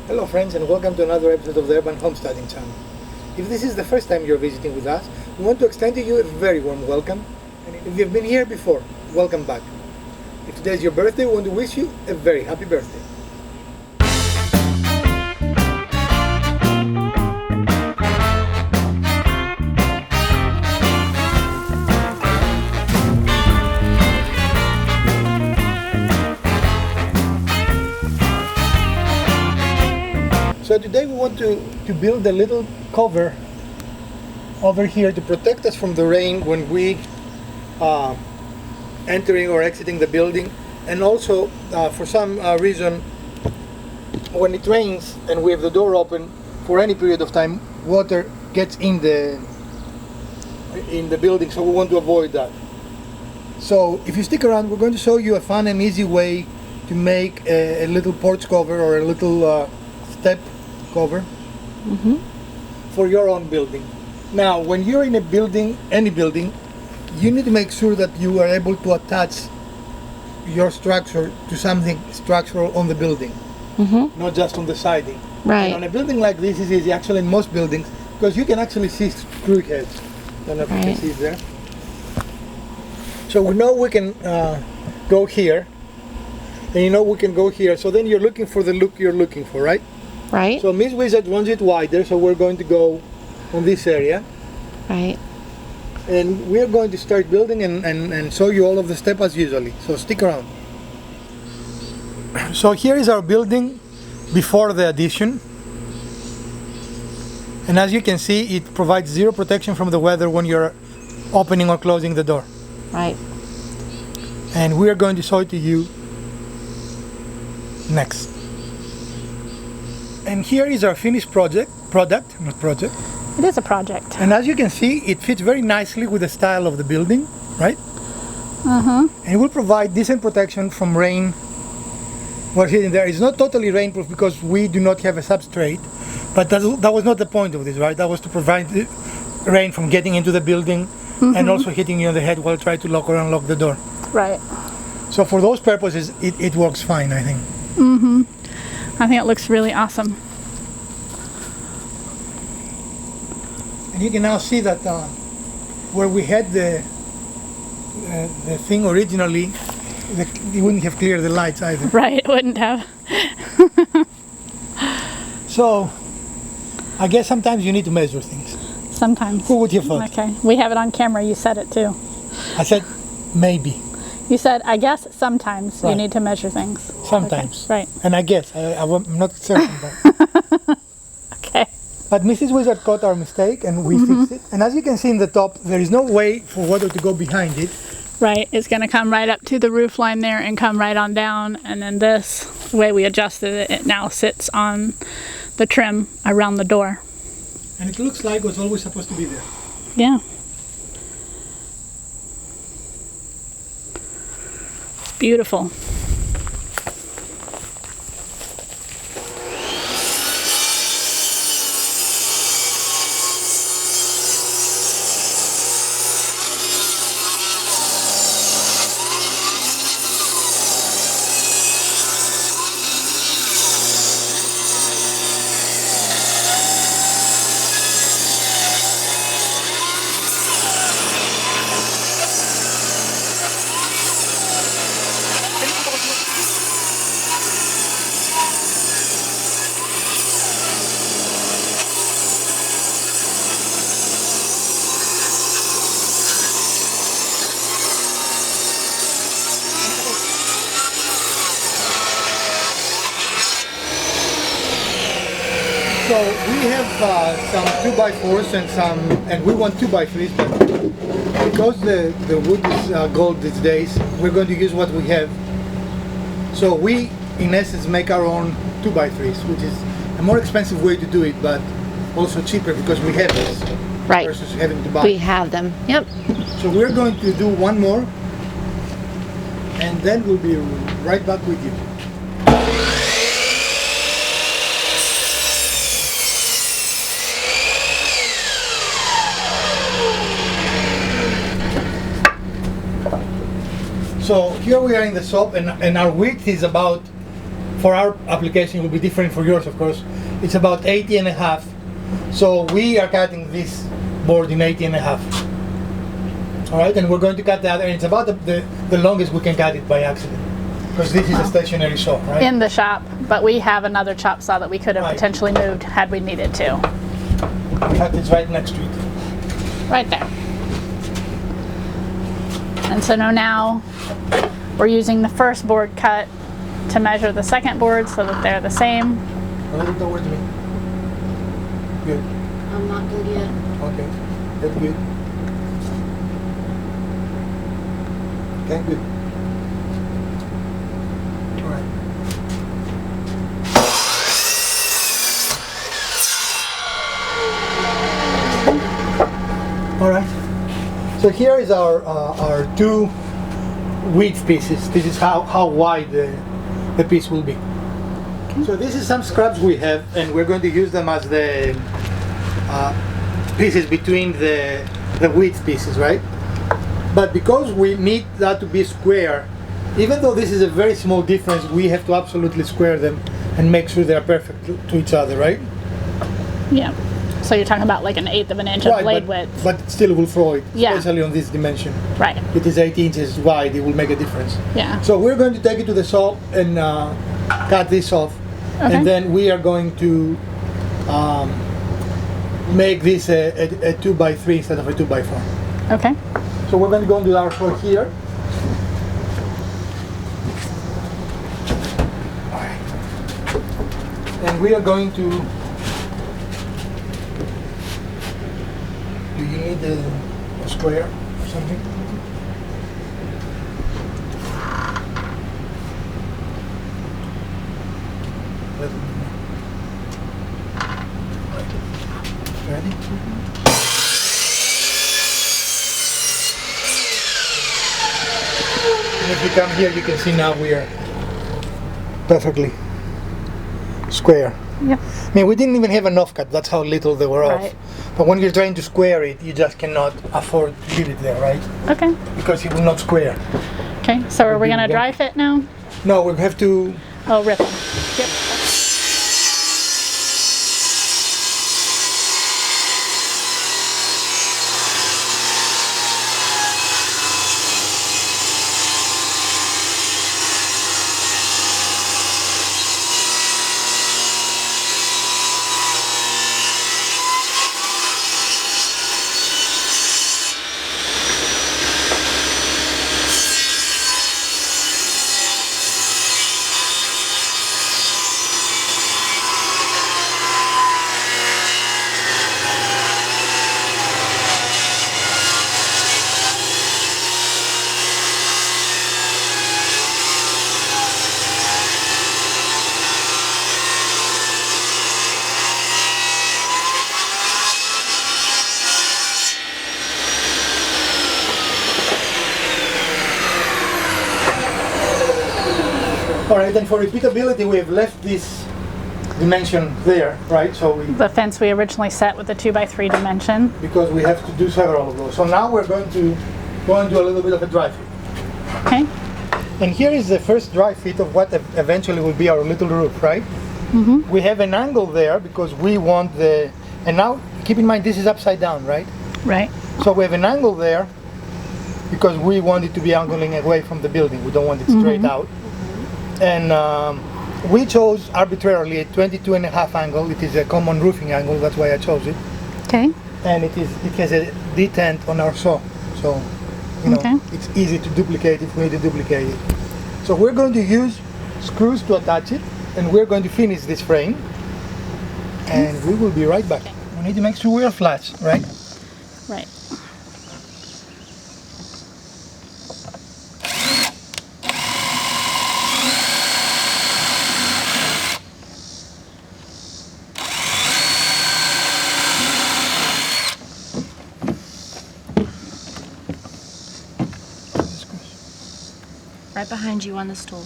Hello friends, and welcome to another episode of the Urban Homesteading channel. If this is the first time you're visiting with us, we want to extend to you a very warm welcome. And if you've been here before, welcome back. If today is your birthday, we want to wish you a very happy birthday. So today we want to build a little cover over here to protect us from the rain when we entering or exiting the building, and also for some reason when it rains and we have the door open for any period of time, water gets in the building, so we want to avoid that. So if you stick around, we're going to show you a fun and easy way to make a little porch cover or a little step cover for your own building. Now, when you're in a building, any building, you need to make sure that you are able to attach your structure to something structural on the building, not just on the siding. Right. And on a building like this is easy, actually in most buildings, because you can actually see screw heads. Don't know if you can see it there. So we know we can go here, and you know we can go here, so then you're looking for the look you're looking for, right? Right. So Miss Wizard wants it wider, so we're going to go on this area. Right. And we're going to start building and show you all of the steps as usually. So stick around. So here is our building before the addition. And as you can see, it provides zero protection from the weather when you're opening or closing the door. Right. And we are going to show it to you next. And here is our finished product. It is a project. And as you can see, it fits very nicely with the style of the building, right? And it will provide decent protection from rain. What's hidden there is not totally rainproof because we do not have a substrate, but that was not the point of this, right? That was to prevent the rain from getting into the building and also hitting you on the head while trying to lock or unlock the door. Right. So for those purposes, it works fine, I think. I think it looks really awesome. And you can now see that where we had the thing originally, you wouldn't have cleared the lights either. Right, it wouldn't have. So, I guess sometimes you need to measure things. Sometimes. Who would have thought? Okay, we have it on camera. You said it too. I said maybe. You said, I guess sometimes Right. you need to measure things. Sometimes. Okay. Right. And I guess. I'm not certain. But, Okay. but Mrs. Wizard caught our mistake and we fixed it. And as you can see in the top, there is no way for water to go behind it. Right, it's going to come right up to the roof line there and come right on down. And then this, the way we adjusted it, it now sits on the trim around the door. And it looks like it was always supposed to be there. Yeah. It's beautiful. So we have some 2x4s and we want 2x3s, but because the wood is gold these days, we're going to use what we have. So we, in essence, make our own 2x3s, which is a more expensive way to do it, but also cheaper because we have this Right. versus having to buy. We have them. Yep. So we're going to do one more, and then we'll be right back with you. So here we are in the shop, and our width is about for our application, it will be different for yours, of course. It's about 80 and a half. So we are cutting this board in 80 and a half. All right, and we're going to cut the other, and it's about the longest we can cut it by accident. Because this is a stationary saw, right? In the shop, but we have another chop saw that we could have potentially moved had we needed to. In fact, it's right next to it. Right there. And so now we're using the first board cut to measure the second board so that they're the same. A little towards me. Good. I'm not good yet. Okay, that's good. Okay, good. All right. All right. So here is our two width pieces. This is how wide the piece will be. Okay. So this is some scraps we have, and we're going to use them as the pieces between the width pieces, right? But because we need that to be square, even though this is a very small difference, we have to absolutely square them and make sure they are perfect to each other, right? Yeah. So you're talking about like an 1/8 of an inch of blade width. But it still will throw it, Yeah. especially on this dimension. Right. It is 80 inches wide, it will make a difference. Yeah. So we're going to take it to the saw and cut this off. Okay. And then we are going to make this a 2x3 instead of a 2x4. Okay. So we're going to go into our saw here. And we are going to. Do you need a square or something? Ready? And if you come here, you can see now we are perfectly square. Yep. I mean, we didn't even have an offcut. That's how little they were Right. off. But when you're trying to square it, you just cannot afford to leave it there, right? Okay. Because it will not square. Okay. So are we gonna dry fit now? No, we have to. Oh, rip them. Yep. All right, and for repeatability, we have left this dimension there, right? So we, The fence we originally set with the 2x3 dimension. because we have to do several of those. So now we're going to go and do a little bit of a dry fit. Okay. And here is the first dry fit of what eventually will be our little roof, right? Mm-hmm. We have an angle there because we want the, and now keep in mind this is upside down, right? Right. So we have an angle there because we want it to be angling away from the building. We don't want it straight out. And we chose arbitrarily a 22.5 angle. It is a common roofing angle, that's why I chose it. Okay. And it has a detent on our saw. So, you know, Okay. it's easy to duplicate if we need to duplicate it. So we're going to use screws to attach it, and we're going to finish this frame. And we will be right back. We need to make sure we are flush, right? Right. Right behind you on the stool.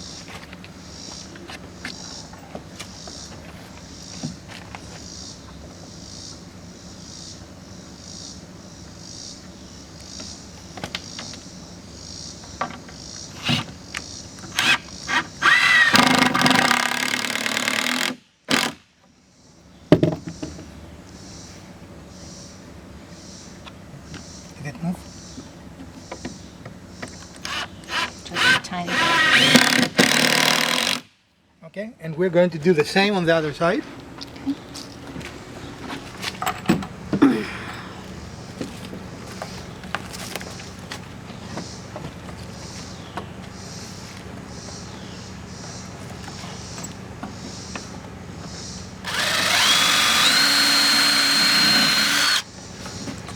Okay, and we're going to do the same on the other side.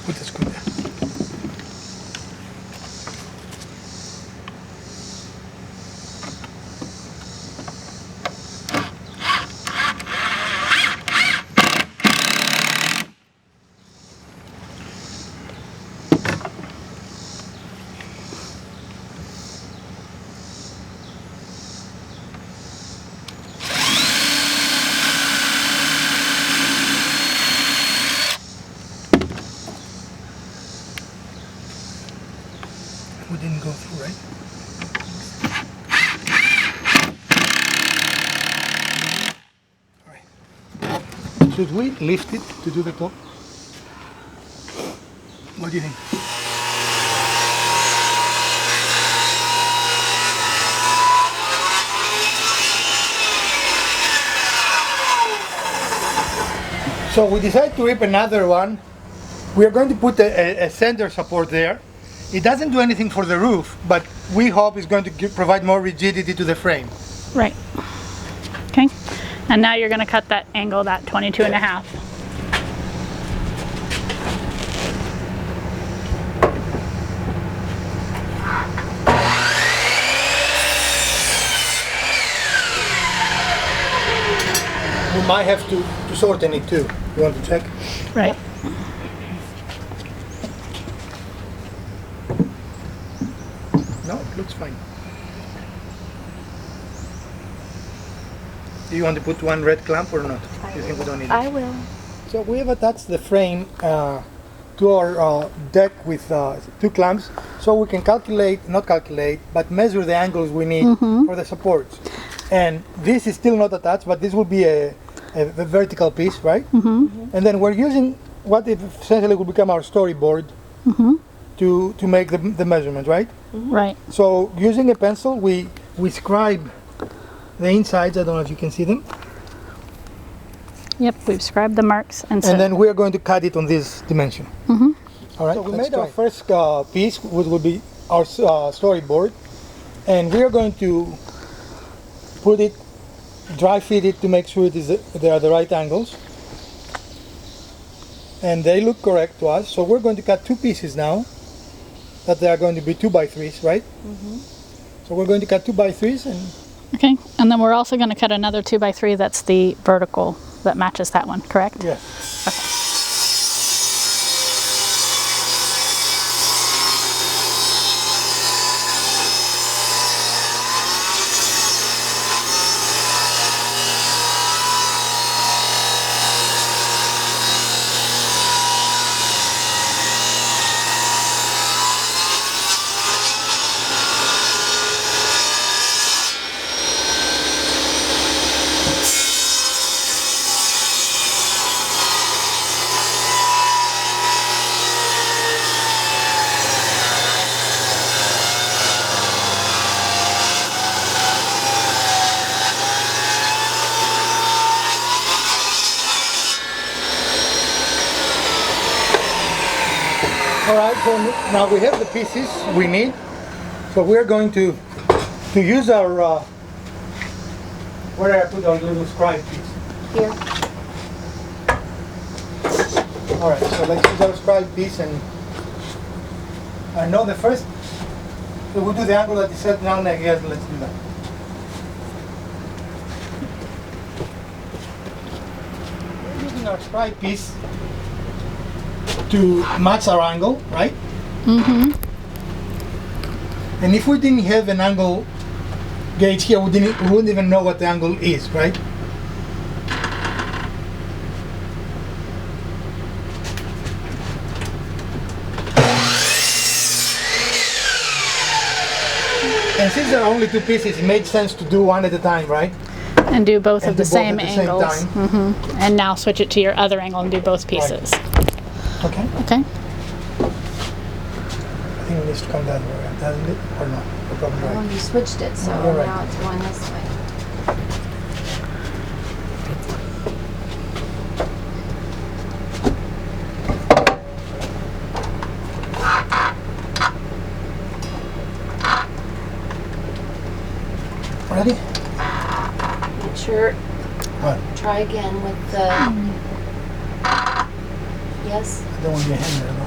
Put the screw there. We didn't go through, right? All right. Should we lift it to do the top? What do you think? So we decided to rip another one. We are going to put a center support there. It doesn't do anything for the roof, but we hope it's going to provide more rigidity to the frame. Right. Okay. And now you're going to cut that angle, that 22 and a half. We might have to shorten it too. You want to check? Right. No, it looks fine. Do you want to put one red clamp or not? You think we don't need it? I will. So we have attached the frame to our deck with two clamps, so we can but measure the angles we need for the supports. And this is still not attached, but this will be a vertical piece, right? And then we're using what essentially will become our storyboard to make the measurement, right? Right. So using a pencil, we scribe the insides. I don't know if you can see them. Yep, we've scribed the marks and And then we are going to cut it on this dimension. All right. So we made our first piece, which will be our storyboard, and we are going to put it, dry fit it to make sure they are the right angles, and they look correct to us. So we're going to cut two pieces now. That they are going to be 2x3s, right? So we're going to cut 2x3s, and okay. And then we're also going to cut another 2x3 that's the vertical that matches that one, correct? yes. All right, so now we have the pieces we need. So we're going to use our, where did I put our little scribe piece? Here. All right, so let's use our scribe piece, and I know the first, so we'll do the angle that is set down there. Yes, let's do that. We're using our scribe piece to match our angle, right? And if we didn't have an angle gauge here, we wouldn't even know what the angle is, right? And since there are only two pieces, it made sense to do one at a time, right? And do both And of the do both same at the same angles. time. And now switch it to your other angle and do both pieces. Okay. Okay. I think it needs to come that way, doesn't it? Or not? You're probably Well, right. you switched it, so You're right. now it's going this way. What? Try again with the. Yes. I don't want your hand there, no.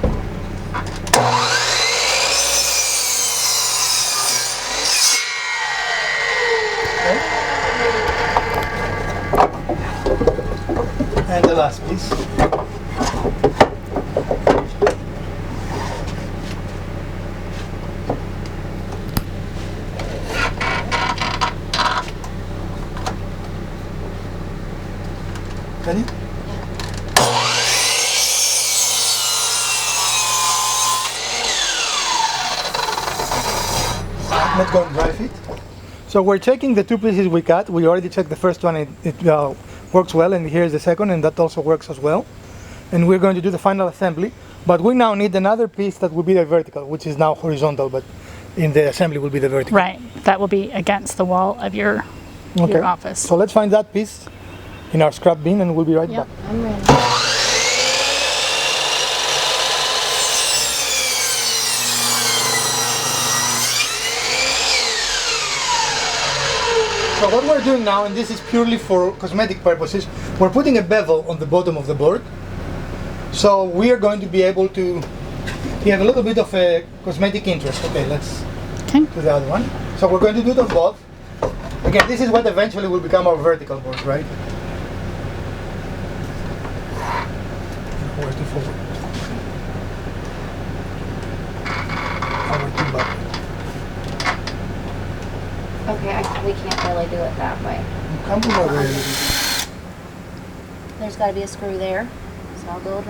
Okay. And the last piece. Ready? Let's go and dry fit. So we're checking the two pieces we cut. We already checked the first one, it works well, and here's the second, and that also works as well. And we're going to do the final assembly, but we now need another piece that will be the vertical, which is now horizontal, but in the assembly will be the vertical. Right. That will be against the wall of your office. So let's find that piece in our scrap bin, and we'll be right back. I'm ready. So what we're doing now, and this is purely for cosmetic purposes, we're putting a bevel on the bottom of the board. So we are going to be able to have a little bit of a cosmetic interest. Okay, let's do the other one. So we're going to do it on both. Again, this is what eventually will become our vertical board, right? Forward to forward. Forward to back. Okay, we can't really do it that way. Come over. There's got to be a screw there, so I'll go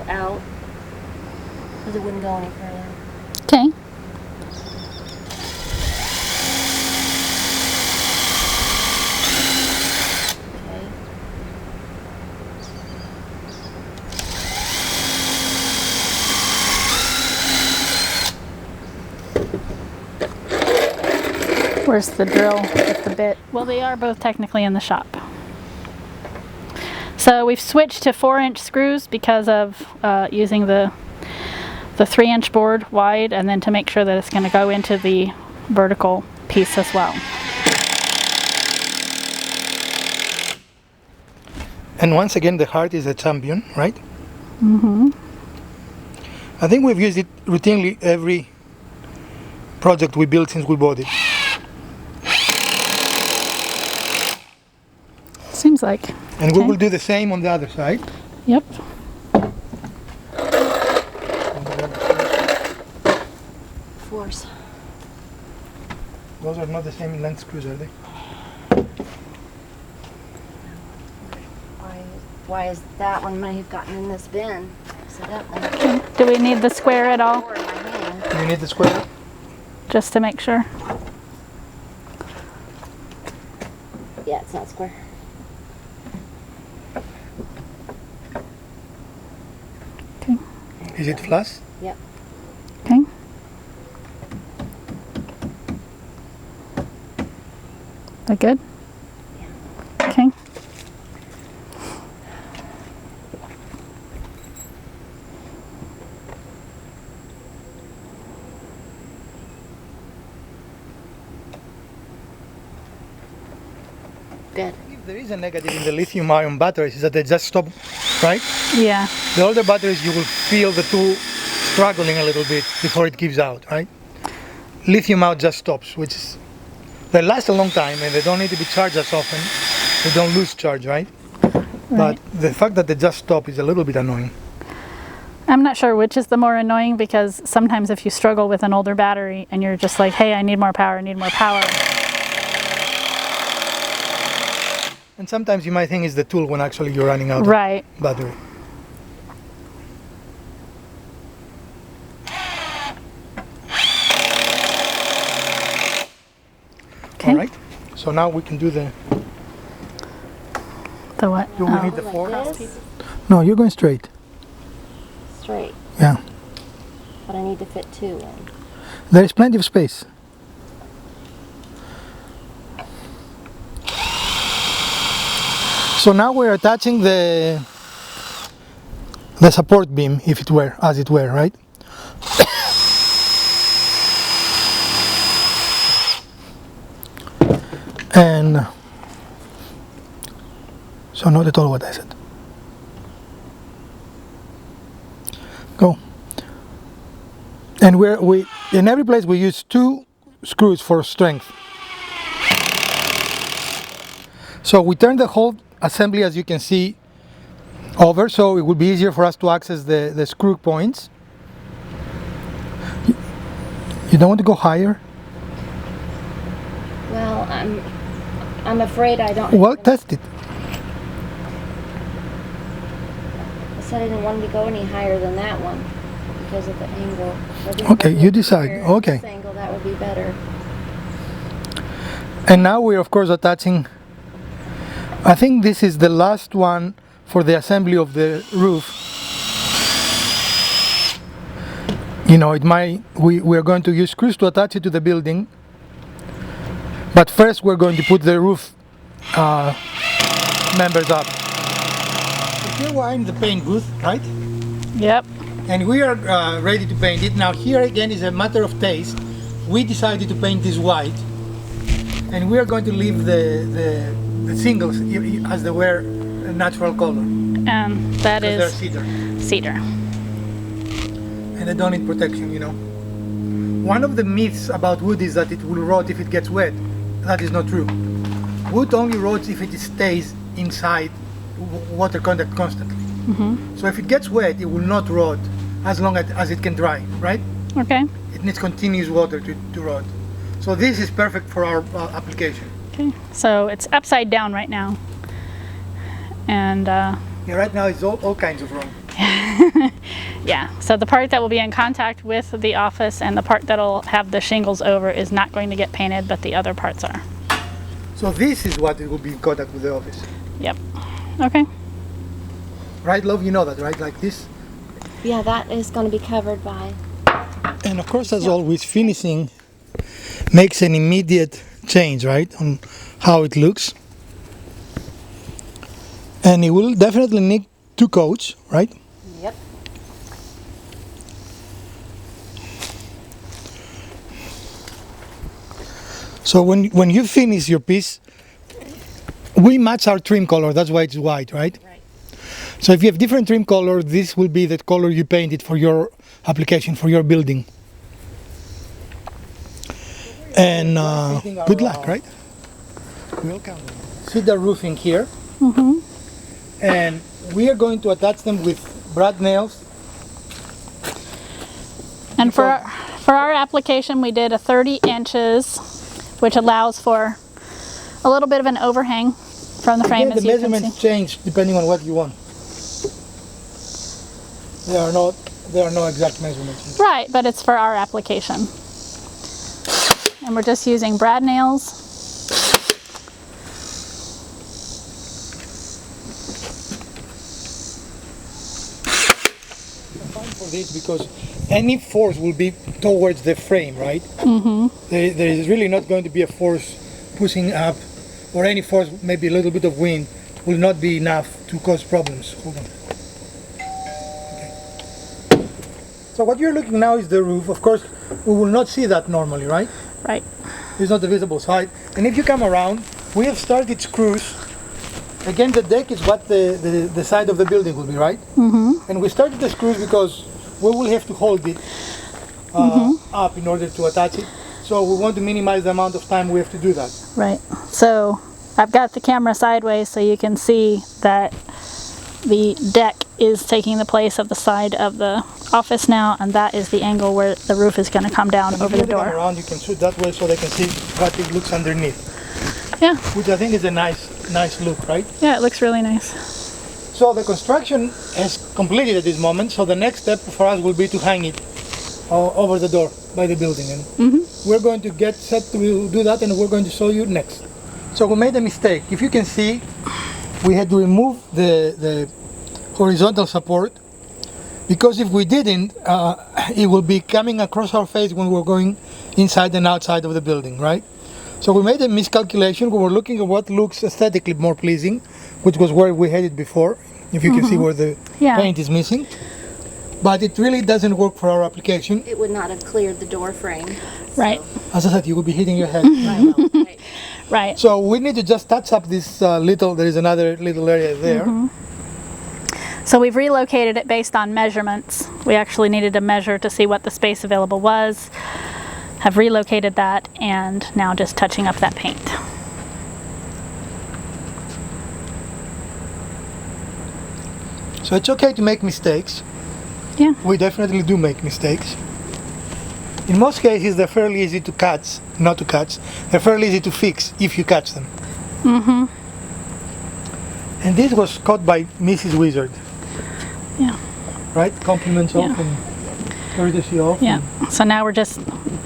out because it wouldn't go any further. Okay. Okay. Where's the drill with the bit? Well, they are both technically in the shop. So we've switched to 4-inch screws because of using the 3-inch board wide, and then to make sure that it's going to go into the vertical piece as well. And once again, the heart is a champion, right? Mm-hmm. I think we've used it routinely every project we built since we bought it. Seems like. And we will do the same on the other side. Yep. Force. Those are not the same length screws, are they? Why is that one might have gotten in this bin? Accidentally. Do we need the square at all? Or in my hand. Do you need the square? Just to make sure. Yeah, it's not square. Okay. Is it flush? Yep. Okay. That good? Yeah. Okay. Good. If there is a negative in the lithium-ion batteries, is that they just stop, right? Yeah. The older batteries, you will feel the tool struggling a little bit before it gives out, right? Lithium out just stops, which is, they last a long time and they don't need to be charged as often. They don't lose charge, right? But the fact that they just stop is a little bit annoying. I'm not sure which is the more annoying, because sometimes if you struggle with an older battery and you're just like, hey, I need more power, I need more power. And sometimes you might think it's the tool when actually you're running out Right. of battery. Okay. All right. So now we can do the. The what? Do we Oh. need the Like fork? this? No, you're going straight. Straight. Yeah. But I need to fit two in. There is plenty of space. So now we're attaching the support beam, if it were, as it were, right? And So not at all what I said. Go. And we in every place we use 2 screws for strength. So we turn the whole assembly, as you can see, over, so it will be easier for us to access the screw points. You don't want to go higher? Well, I'm afraid I don't. Well, test it. I said I didn't want to go any higher than that one because of the angle. Okay, you decide. Okay. This angle, that would be better. And now we're of course attaching, I think this is the last one for the assembly of the roof. You know, we are going to use screws to attach it to the building, but first we're going to put the roof members up. Here we're in the paint booth, right? Yep. And we are ready to paint it. Now here again is a matter of taste. We decided to paint this white, and we are going to leave the singles as they were a natural color. And that They're is cedar. cedar. And they don't need protection, you know. One of the myths about wood is that it will rot if it gets wet. That is not true. Wood only rots if it stays inside water contact constantly. So if it gets wet, it will not rot as long as it can dry, right? Okay. It needs continuous water to rot. So this is perfect for our application. Okay. So it's upside down right now. And Yeah, right now it's all kinds of wrong. yeah, so the part that will be in contact with the office and the part that'll have the shingles over is not going to get painted, but the other parts are. So this is what it will be in contact with the office. Yep. Okay. Right, love? You know that, right? Like this. Yeah, that is going to be covered by. And of course, as always, finishing makes an immediate change, right, on how it looks. And it will definitely need 2 coats, right? Yep. So when you finish your piece, we match our trim color. That's why it's white, right? Right. So if you have different trim color, this will be the color you painted for your application, for your building. And good luck, right? Welcome. Cedar roofing here. And we are going to attach them with brad nails. And for our application, we did a 30 inches, which allows for a little bit of an overhang from the frame, Again, as the you can measurements see. change depending on what you want. There are no exact measurements. Right, but it's for our application. And we're just using brad nails. For this, because any force will be towards the frame, right? There is really not going to be a force pushing up, or any force, maybe a little bit of wind, will not be enough to cause problems. Hold on. Okay. So what you're looking now is the roof. Of course, we will not see that normally, right? Right. It's not the visible side. And if you come around, we have started screws. Again, the deck is what the side of the building will be, right? And we started the screws because we will have to hold it up in order to attach it. So we want to minimize the amount of time we have to do that. Right. So I've got the camera sideways so you can see that the deck is taking the place of the side of the office now, and that is the angle where the roof is going to come down over the If you come door. around, you can shoot that way so they can see what it looks underneath, Yeah. which I think is a nice look, right? Yeah, it looks really nice. So the construction is completed at this moment. So the next step for us will be to hang it over the door by the building, and we're going to get set to do that, and we're going to show you next. So we made a mistake. If you can see, we had to remove the horizontal support, because if we didn't, it will be coming across our face when we're going inside and outside of the building, right? So we made a miscalculation. We were looking at what looks aesthetically more pleasing, which was where we had it before. If you can see where the Yeah. paint is missing. but it really doesn't work for our application. It would not have cleared the door frame. Right. As I said, you would be hitting your head. Right. Right. So we need to just touch up this there is another little area there. So we've relocated it based on measurements. We actually needed to measure to see what the space available was, have relocated that, and now just touching up that paint. So it's okay to make mistakes. Yeah. We definitely do make mistakes. In most cases, they're fairly easy to catch, not to catch. They're fairly easy to fix if you catch them. And this was caught by Mrs. Wizard, Yeah. right? Compliments off Yeah. and courtesy off. Yeah. So now we're just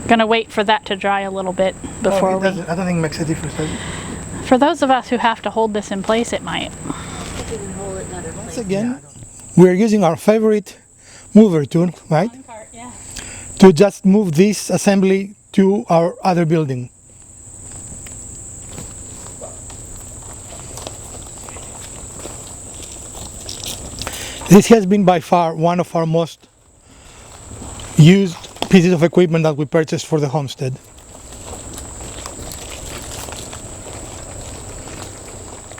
going to wait for that to dry a little bit before I we... don't think it makes a difference, does it? For those of us who have to hold this in place, it might. You can hold it in other Once places. again, we're using our favorite mover tool, right? Yeah. To just move this assembly to our other building. This has been by far one of our most used pieces of equipment that we purchased for the homestead.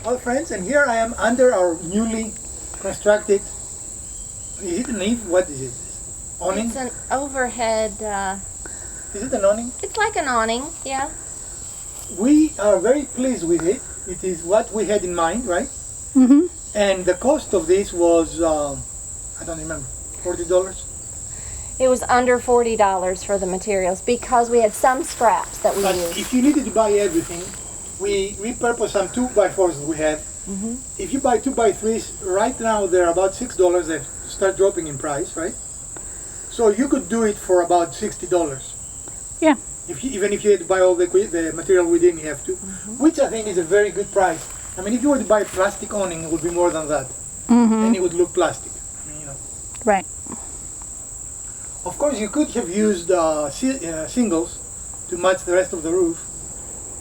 Well, friends, and here I am under our newly constructed, is it an eave? What is it? Awning? It's an overhead, Is it an awning? it's like an awning, yeah. We are very pleased with it. It is what we had in mind, right? Mm-hmm. And the cost of this was, I don't remember, $40? It was under $40 for the materials because we had some scraps that we But used. if you needed to buy everything, we repurposed some 2x4s that we have. If you buy 2x3s, right now they're about $6. They start dropping in price, right? So you could do it for about $60. Yeah. Even if you had to buy all the material we didn't have to, which I think is a very good price. I mean, if you were to buy plastic awning, it would be more than that, and it would look plastic. I mean, you know. Right. Of course, you could have used shingles to match the rest of the roof,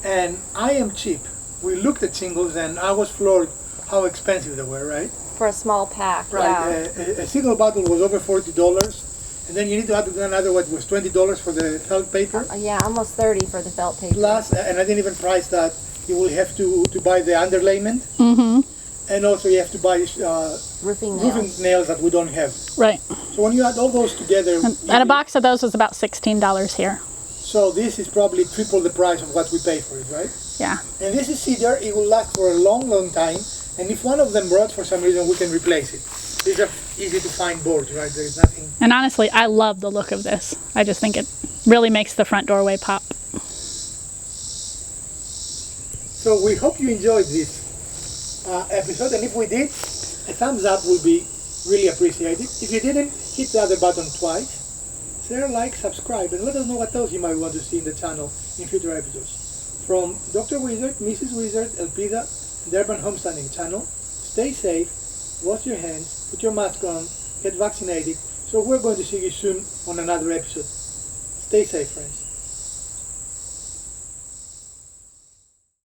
and I am cheap. We looked at shingles, and I was floored how expensive they were. Right? For a small pack, Right. yeah. A single bottle was over $40, and then you need to add another what was $20 for the felt paper. Yeah, almost 30 for the felt paper. Plus, and I didn't even price that. You will have to buy the underlayment, and also you have to buy Roofing roofing nails. nails that we don't have. Right. So when you add all those together, And a box of those was about $16 here. so this is probably triple the price of what we pay for it, right? Yeah. And this is cedar. It will last for a long, long time. And if one of them broke for some reason, we can replace it. These are easy to find boards, right? There is nothing. And honestly, I love the look of this. I just think it really makes the front doorway pop. So we hope you enjoyed this episode, and if we did, a thumbs up would be really appreciated. If you didn't, hit the other button twice. Share, like, subscribe, and let us know what else you might want to see in the channel in future episodes. From Dr. Wizard, Mrs. Wizard, Elpida, and Urban Homesteading channel, stay safe, wash your hands, put your mask on, get vaccinated. So we're going to see you soon on another episode. Stay safe, friends.